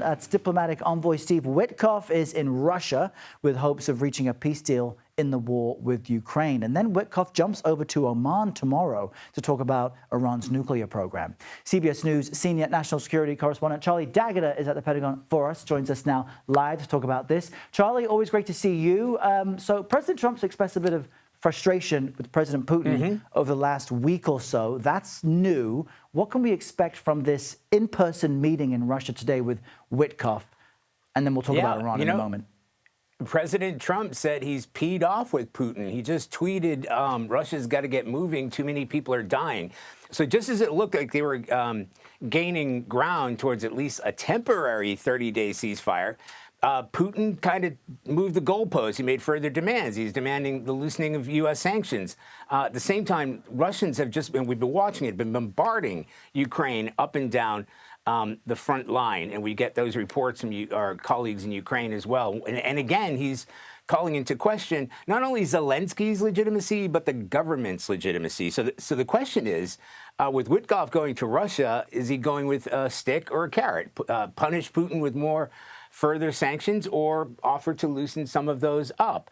That's diplomatic envoy Steve Witkoff is in Russia with hopes of reaching a peace deal in the war with Ukraine. And then Witkoff jumps over to Oman tomorrow to talk about Iran's nuclear program. CBS News senior national security correspondent Charlie D'Agata is at the Pentagon for us, joins us now live to talk about this. Charlie, always great to see you. So President Trump's expressed a bit of frustration with President Putin over the last week or so. That's new. What can we expect from this in-person meeting in Russia today with Witkoff? And then we'll talk about Iran in a moment. President Trump said he's peed off with Putin. He just tweeted, Russia's got to get moving. Too many people are dying. So just as it looked like they were gaining ground towards at least a temporary 30-day ceasefire, Putin kind of moved the goalposts. He made further demands. He's demanding the loosening of U.S. sanctions. At the same time, Russians have just been, we've been watching it, been bombarding Ukraine up and down the front line. And we get those reports from our colleagues in Ukraine as well. And again, he's calling into question not only Zelensky's legitimacy, but the government's legitimacy. So the question is, with Witkoff going to Russia, is he going with a stick or a carrot? Punish Putin with more further sanctions or offer to loosen some of those up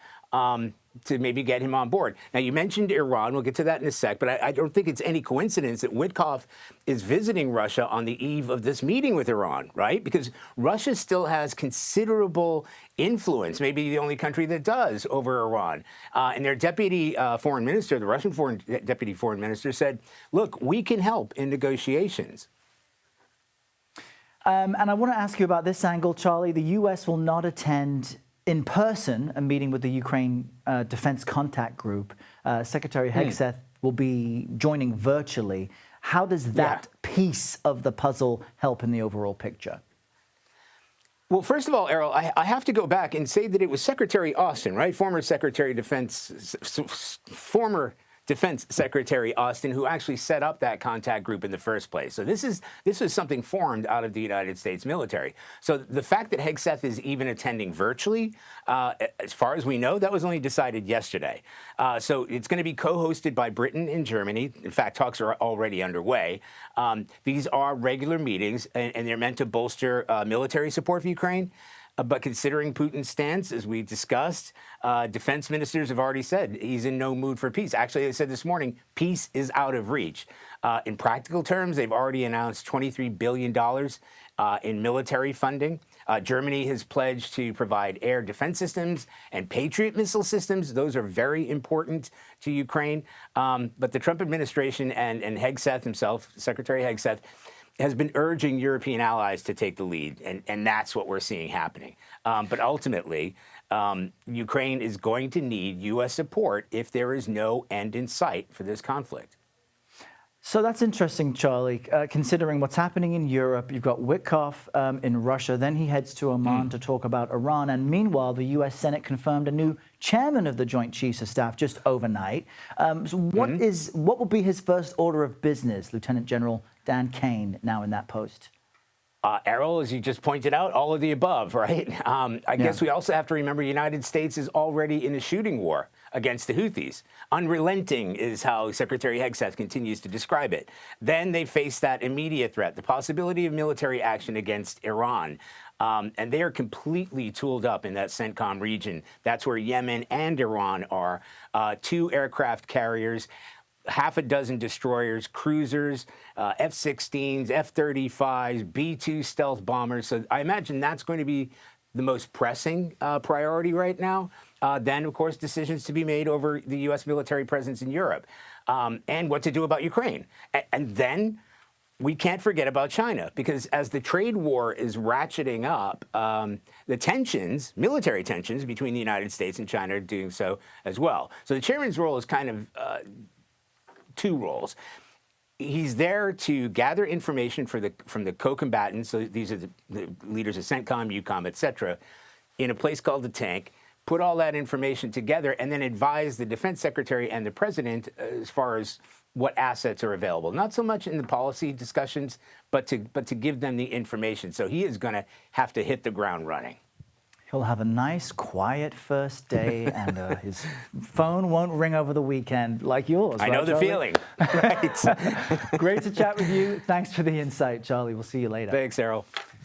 to maybe get him on board. Now, you mentioned Iran. We'll get to that in a sec, but I don't think it's any coincidence that Witkoff is visiting Russia on the eve of this meeting with Iran, right? Because Russia still has considerable influence, maybe the only country that does, over Iran. And their deputy foreign minister, the Russian deputy foreign minister, said, look, we can help in negotiations. And I want to ask you about this angle, Charlie. The U.S. will not attend in person a meeting with the Ukraine Defense Contact Group. Secretary Hegseth will be joining virtually. How does that piece of the puzzle help in the overall picture? Well, first of all, Errol, I have to go back and say that it was Secretary Austin, right? Former Defense Secretary Austin, who actually set up that contact group in the first place. So this was something formed out of the United States military. So the fact that Hegseth is even attending virtually, as far as we know, that was only decided yesterday. So it's going to be co-hosted by Britain and Germany. In fact, talks are already underway. These are regular meetings, and they're meant to bolster military support for Ukraine. But considering Putin's stance, as we discussed, defense ministers have already said he's in no mood for peace. Actually, they said this morning, peace is out of reach. In practical terms, they've already announced $23 billion in military funding. Germany has pledged to provide air defense systems and Patriot missile systems. Those are very important to Ukraine. But the Trump administration and Hegseth himself, Secretary Hegseth, has been urging European allies to take the lead, and that's what we're seeing happening. But ultimately, Ukraine is going to need U.S. support if there is no end in sight for this conflict. So that's interesting, Charlie, considering what's happening in Europe. You've got Witkoff in Russia, then he heads to Oman to talk about Iran. And meanwhile, the U.S. Senate confirmed a new chairman of the Joint Chiefs of Staff just overnight. So what will be his first order of business, Lieutenant General Dan Kane, now in that post? Errol, as you just pointed out, all of the above, right? I guess we also have to remember the United States is already in a shooting war against the Houthis. Unrelenting is how Secretary Hegseth continues to describe it. Then they face that immediate threat, the possibility of military action against Iran. And they are completely tooled up in that CENTCOM region. That's where Yemen and Iran are. 2 aircraft carriers, half a dozen destroyers, cruisers, F-16s, F-35s, B-2 stealth bombers. So I imagine that's going to be the most pressing priority right now. Then, of course, decisions to be made over the U.S. military presence in Europe and what to do about Ukraine. And then we can't forget about China, because as the trade war is ratcheting up, the tensions, military tensions between the United States and China are doing so as well. So the chairman's role is kind of 2 roles. He's there to gather information from the co-combatants. So these are the leaders of CENTCOM, EUCOM, et cetera, in a place called the Tank, put all that information together, and then advise the defense secretary and the president as far as what assets are available. Not so much in the policy discussions, but to give them the information. So he is going to have to hit the ground running. He'll have a nice, quiet first day, and his phone won't ring over the weekend like yours. I know the feeling. Right. Great to chat with you. Thanks for the insight, Charlie. We'll see you later. Thanks, Errol.